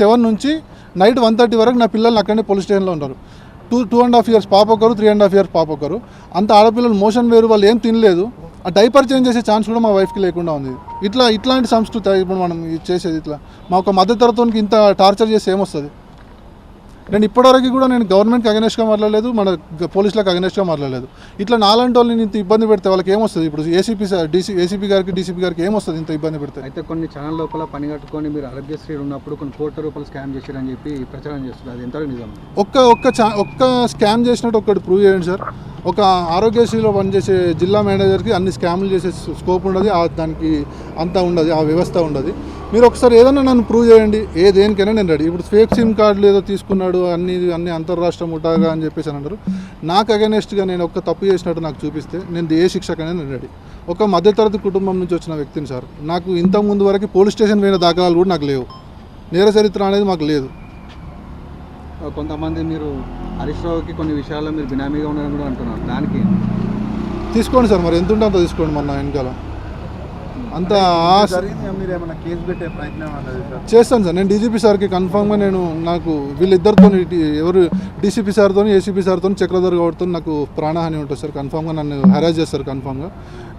7 నుంచి నైట్ 1:30 వరకు నా పిల్లలు అక్కడనే పోలీస్ స్టేషన్లో ఉంటారు. 2.5 years పాప ఒకరు, 3.5 years పాప ఒకరు. అంత ఆడపిల్లలు మోషన్ వేరు, వాళ్ళు ఏం తినలేదు. ఆ డైపర్ చేంజ్ చేసే ఛాన్స్ కూడా మా వైఫ్కి లేకుండా ఉంది. ఇట్లాంటి సంస్కృతి ఇప్పుడు మనం చేసేది. ఇట్లా మా ఒక మధ్యతరగతికి ఇంత టార్చర్ చేసి ఏమొస్తుంది? నేను ఇప్పటివరకు కూడా నేను గవర్నమెంట్కి అగెనెస్ట్గా మాట్లాడలేదు, మన పోలీసులకు అగెనెస్ట్గా మాట్లాడలేదు. ఇట్లా నాలాంటి వాళ్ళని ఇంత ఇబ్బంది పెడితే వాళ్ళకి ఏమొస్తుంది? ఇప్పుడు ఏసీపీ గారికి, డీసీపీ గారికి ఏమొస్తుంది ఇంత ఇబ్బంది పెడితే? అయితే కొన్ని ఛానల్ లోపల పని కట్టుకొని మీరు ఆరోగ్యశ్రీ ఉన్నప్పుడు కొన్ని కోట్ల రూపాయలు స్కామ్ చేశారని చెప్పి ప్రచారం చేస్తున్నారు. అది ఎంతవరకు నిజం? ఒక్క స్కామ్ చేసినట్టు ఒక్కటి ప్రూవ్ చేయండి సార్. ఒక ఆరోగ్యశ్రీలో పనిచేసే జిల్లా మేనేజర్కి అన్ని స్కామ్లు చేసే స్కోప్ ఉండదు, దానికి అంతా ఉండదు, ఆ వ్యవస్థ ఉండదు. మీరు ఒకసారి ఏదన్నా నన్ను ప్రూవ్ చేయండి, దేనికైనా నేను రెడీ. ఇప్పుడు ఫేక్ సిమ్ కార్డులు ఏదో తీసుకున్నాడు, అన్ని అంతర్రాష్ట్ర ముఠాగా అని చెప్పేసి అని అంటారు. నాకు అగెనెస్ట్గా నేను ఒక్క తప్పు చేసినట్టు నాకు చూపిస్తే నేను ఏ శిక్షకైనా నేను రెడీ. ఒక మధ్యతరగతి కుటుంబం నుంచి వచ్చిన వ్యక్తిని సార్. నాకు ఇంతకుముందు వరకు పోలీస్ స్టేషన్ పోయిన దాఖలాలు కూడా నాకు లేవు. నేర చరిత్ర అనేది మాకు లేదు. కొంతమంది మీరు హరీష్ రావుకి కొన్ని విషయాల్లో మీరు బినామీగా ఉన్నారని కూడా అంటున్నారు. దానికి తీసుకోండి సార్, మరి ఎంత ఉంటే అంత తీసుకోండి. మన వెనకాల అంత చేస్తాను సార్. నేను డీజీపీ సార్కి కన్ఫామ్గా నాకు వీళ్ళిద్దరితో, ఎవరు డీసీపీ సార్తో, ఏసీపీ సార్తో, చక్రధర్ గౌడ్తో నాకు ప్రాణహాని ఉంటుంది సార్. కన్ఫామ్గా నన్ను హెరాస్ చేస్తారు. కన్ఫామ్గా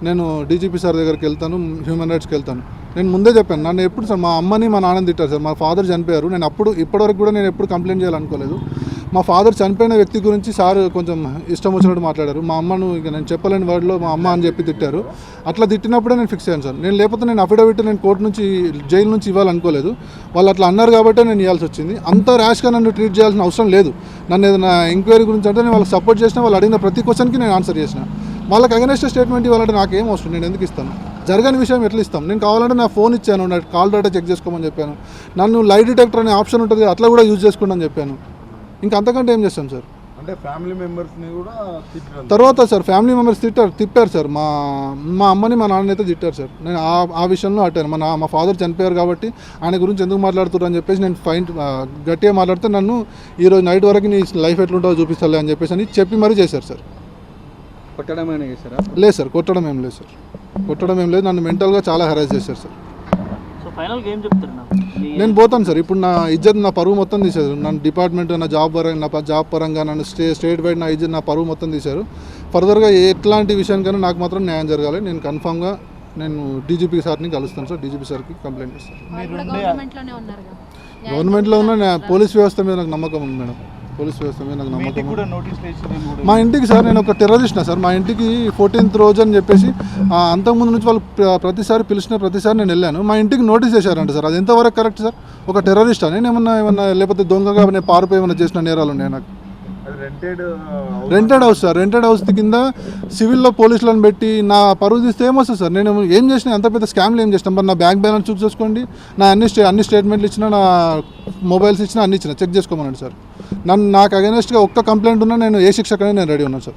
నేను డీజీపీ సార్ దగ్గరికి వెళ్తాను, హ్యూమన్ రైట్స్కి వెళ్తాను. నేను ముందే చెప్పాను, నన్ను ఎప్పుడు సార్ మా అమ్మని మా నాన్నని తిట్టారు సార్. మా ఫాదర్ చనిపోయారు. నేను ఇప్పటివరకు కూడా నేను ఎప్పుడు కంప్లైంట్ చేయాలనుకోలేదు. మా ఫాదర్ చనిపోయిన వ్యక్తి గురించి సార్ కొంచెం ఇష్టం వచ్చినట్టు మాట్లాడారు. మా అమ్మను ఇక నేను చెప్పలేని వర్డ్లో మా అమ్మ అని చెప్పి తిట్టారు. అట్లా తిట్టినప్పుడే నేను ఫిక్స్ అయ్యాను సార్. లేకపోతే నేను అఫిడవిట్ కోర్టు నుంచి, జైలు నుంచి ఇవ్వాలనుకోలేదు. వాళ్ళు అట్లా అన్నారు కాబట్టి నేను ఇవ్వాల్సి వచ్చింది. అంత ర్యాష్గా నన్ను ట్రీట్ చేయాల్సిన అవసరం లేదు. నన్ను ఏదైనా ఎంక్వైరీ గురించి అంటే నేను వాళ్ళకి సపోర్ట్ చేసిన, వాళ్ళు అడిగిన ప్రతి క్వశ్చన్కి నేను ఆన్సర్ చేసిన. వాళ్ళకి అగెనెస్ట్ స్టేట్మెంట్ ఇవ్వాలంటే నాకేం అవసరం? నేను ఎందుకు ఇస్తాను? జరగని విషయం ఎట్లా ఇస్తాం? నేను కావాలంటే నా ఫోన్ ఇచ్చాను, నా కాల్ డేటా చెక్ చేసుకోమని చెప్పాను. నన్ను లై డిటెక్టర్ అనే ఆప్షన్ ఉంటుంది, అట్లా కూడా యూజ్ చేసుకోండి అని చెప్పాను. ఇంకా అంతకంటే ఏం చేస్తాం సార్? అంటే ఫ్యామిలీ మెంబర్స్ని కూడా తర్వాత సార్ ఫ్యామిలీ మెంబర్స్ తిప్పారు సార్. మా అమ్మని మా నాన్నని అయితే తిట్టారు సార్. నేను ఆ విషయంలో అట్టాను. మా ఫాదర్ చనిపోయారు కాబట్టి ఆయన గురించి ఎందుకు మాట్లాడుతున్నారు అని చెప్పేసి నేను గట్టిగా మాట్లాడితే నన్ను ఈరోజు నైట్ వరకు నీ లైఫ్ ఎట్లుంటుందో చూపిస్తాలే అని చెప్పేసి చెప్పి మరీ చేశారు సార్. కొట్టడం ఏమైనా చేశారా? లేదు సార్, కొట్టడం ఏం లేదు సార్. కొట్టడం ఏం లేదు. నన్ను మెంటల్గా చాలా హెరాస్ చేశారు సార్. నేను పోతాను సార్. ఇప్పుడు నా ఇజ్జత్, నా పరువు మొత్తం తీశారు. నన్ను డిపార్ట్మెంట్, నా జాబ్ పరంగా నన్ను స్టేట్ వైడ్ నా ఇజ్జత్, నా పరువు మొత్తం తీశారు. ఫర్దర్గా ఎట్లాంటి విషయానికైనా నాకు మాత్రం న్యాయం జరగాలి. నేను కన్ఫామ్గా డీజీపీ సార్ని కలుస్తాను సార్. డీజీపీ సార్కి కంప్లైంట్ చేస్తాను. గవర్నమెంట్లో ఉన్న పోలీస్ వ్యవస్థ మీద నాకు నమ్మకం ఉంది మేడం. పోలీస్ వ్యవస్థ మీద నాకు నమ్మకం. మా ఇంటికి సార్, నేను ఒక టెర్రరిస్ట్నా సార్. మా ఇంటికి 14th రోజు అని చెప్పేసి అంతకుముందు నుంచి వాళ్ళు పిలిచిన ప్రతిసారి నేను వెళ్ళాను. మా ఇంటికి నోటీస్ చేశారంట సార్. అది ఎంతవరకు కరెక్ట్ సార్? ఒక టెర్రరిస్ట్ అని ఏమన్నా లేకపోతే దొంగగా పారిపోయి ఏమైనా చేసిన నేరాలు ఉన్నాయి నాకు? Rented house sir. Rented house కింద సివిల్లో పోలీసులను పెట్టి నా పరువు తీస్తే ఏమొస్తుంది సార్? నేను ఏం చేసిన? ఎంత పెద్ద స్కామ్లు ఏం చేసినా? మరి నా బ్యాంక్ బ్యాలెన్స్ చూసుకోండి, నా అన్ని స్టేట్మెంట్లు ఇచ్చినా, నా మొబైల్స్ ఇచ్చినా, అన్ని ఇచ్చినా చెక్ చేసుకోమన్నాడు సార్. నాకు అగెనెస్ట్గా ఒక్క కంప్లైంట్ ఉన్నా నేను ఏ శిక్షకనే నేను రెడీ ఉన్నాను సార్.